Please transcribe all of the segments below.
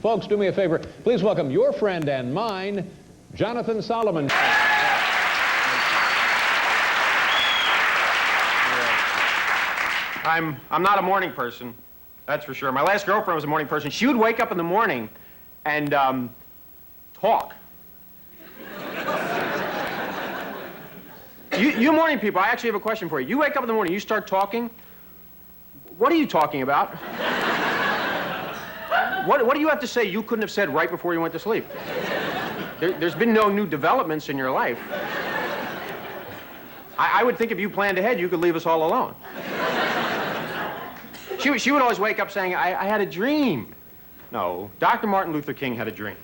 Folks, do me a favor. Please welcome your friend and mine, Jonathan Solomon. I'm not a morning person, that's for sure. My last girlfriend was a morning person. She would wake up in the morning and talk. You morning people, I actually have a question for you. You wake up in the morning, you start talking. What are you talking about? What do you have to say you couldn't have said right before you went to sleep? There's been no new developments in your life. I would think if you planned ahead, you could leave us all alone. She would always wake up saying, I had a dream. No, Dr. Martin Luther King had a dream.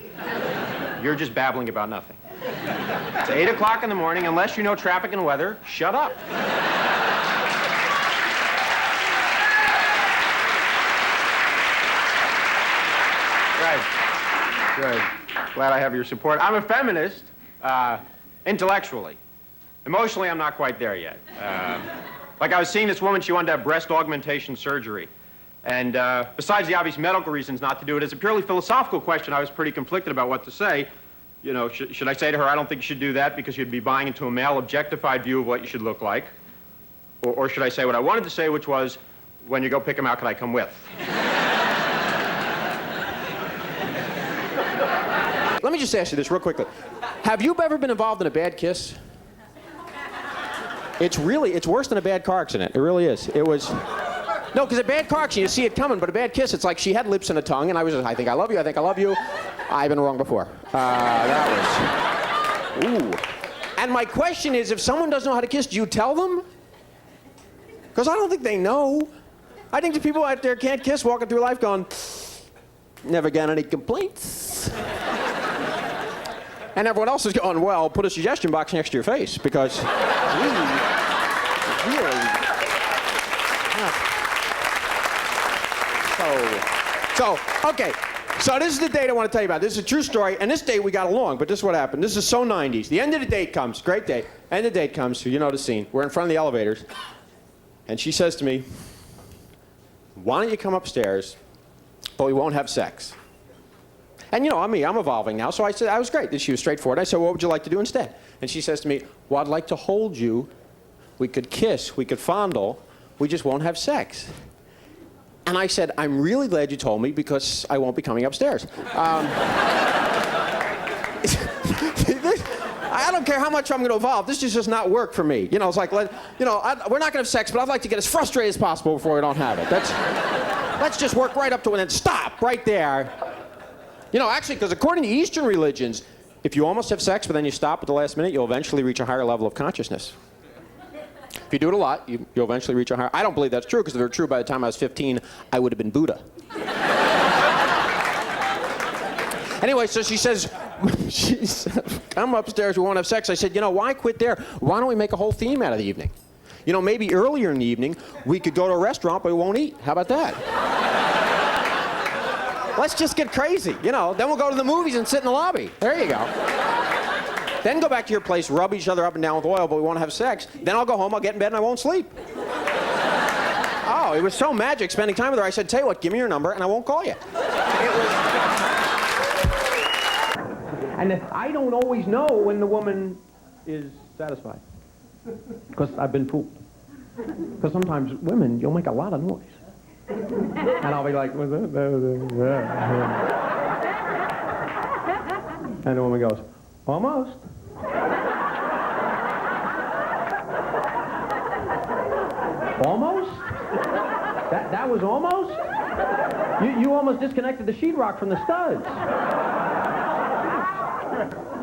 You're just babbling about nothing. It's 8 o'clock in the morning. Unless you know traffic and weather, shut up. Good. Glad I have your support. I'm a feminist, intellectually. Emotionally, I'm not quite there yet. Like I was seeing this woman, she wanted to have breast augmentation surgery. And besides the obvious medical reasons not to do it, as a purely philosophical question, I was pretty conflicted about what to say. You know, should I say to her, I don't think you should do that because you'd be buying into a male objectified view of what you should look like? Or should I say what I wanted to say, which was, when you go pick him out, could I come with? Let me just ask you this real quickly. Have you ever been involved in a bad kiss? It's worse than a bad car accident. It really is. It was... No, because a bad car accident, you see it coming, but a bad kiss, it's like she had lips and a tongue, and I was just, I think I love you, I think I love you. I've been wrong before. That was... Ooh. And my question is, if someone doesn't know how to kiss, do you tell them? Because I don't think they know. I think the people out there can't kiss, walking through life going, never got any complaints. And everyone else is going, well, put a suggestion box next to your face, because really... Okay, so this is the date I want to tell you about. This is a true story, and this date we got along, but this is what happened. This is so 90s. The end of the date comes, great date. End of the date comes, so you know the scene. We're in front of the elevators, and she says to me, why don't you come upstairs, but we won't have sex. And you know, I'm evolving now, so I said, I was great. She was straightforward. I said, what would you like to do instead? And she says to me, well, I'd like to hold you. We could kiss, we could fondle, we just won't have sex. And I said, I'm really glad you told me because I won't be coming upstairs. I don't care how much I'm going to evolve. This is just not work for me. You know, it's like, we're not going to have sex, but I'd like to get as frustrated as possible before we don't have it. Let's just work right up to it and then stop right there. You know, actually, because according to Eastern religions, if you almost have sex but then you stop at the last minute, you'll eventually reach a higher level of consciousness. If you do it a lot, you'll eventually reach a higher... I don't believe that's true, because if it were true by the time I was 15, I would have been Buddha. Anyway, so she says, come upstairs, we won't have sex. I said, you know, why quit there? Why don't we make a whole theme out of the evening? You know, maybe earlier in the evening, we could go to a restaurant, but we won't eat. How about that? Let's just get crazy, you know. Then we'll go to the movies and sit in the lobby. There you go. Then go back to your place, rub each other up and down with oil, but we won't have sex. Then I'll go home, I'll get in bed, and I won't sleep. Oh, it was so magic spending time with her. I said, tell you what, give me your number, and I won't call you. And I don't always know when the woman is satisfied, because I've been fooled. Because sometimes women, you'll make a lot of noise. And I'll be like, and the woman goes, almost. Almost? That was almost? You almost disconnected the sheetrock from the studs.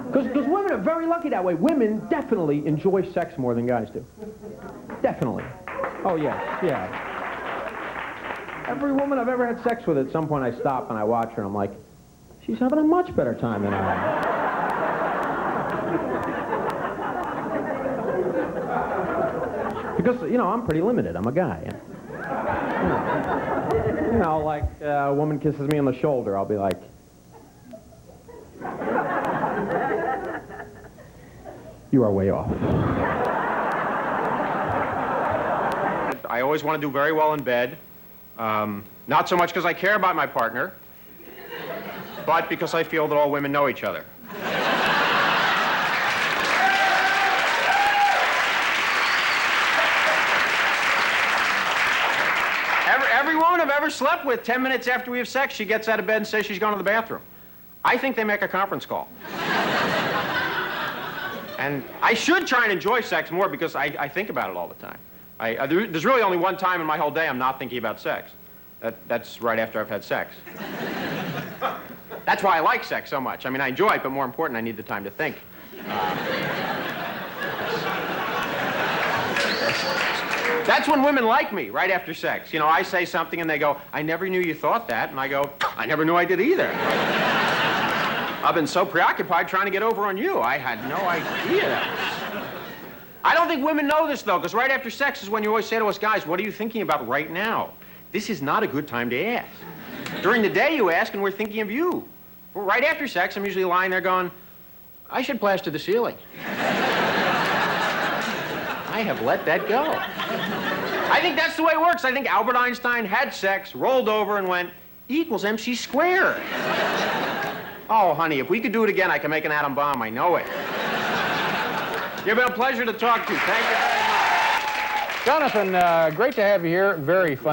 Because women are very lucky that way. Women definitely enjoy sex more than guys do. Definitely. Oh, yes, yeah. Every woman I've ever had sex with, at some point I stop and I watch her and I'm like, she's having a much better time than I am. Because, you know, I'm pretty limited. I'm a guy. You know, like a woman kisses me on the shoulder, I'll be like, you are way off. I always want to do very well in bed. Not so much because I care about my partner, but because I feel that all women know each other. Every woman I've ever slept with, 10 minutes after we have sex, she gets out of bed and says she's gone to the bathroom. I think they make a conference call. And I should try and enjoy sex more because I think about it all the time. There's really only one time in my whole day I'm not thinking about sex. That's right after I've had sex. That's why I like sex so much. I mean, I enjoy it, but more important, I need the time to think. That's when women like me, right after sex. You know, I say something and they go, I never knew you thought that. And I go, I never knew I did either. I've been so preoccupied trying to get over on you. I had no idea. I don't think women know this, though, because right after sex is when you always say to us guys, what are you thinking about right now? This is not a good time to ask. During the day you ask and we're thinking of you. Well, right after sex, I'm usually lying there going, I should plaster the ceiling. I have let that go. I think that's the way it works. I think Albert Einstein had sex, rolled over, and went, E = mc squared. Oh, honey, if we could do it again, I can make an atom bomb. I know it. You've been a pleasure to talk to. Thank you very much. Jonathan, great to have you here. Very fun.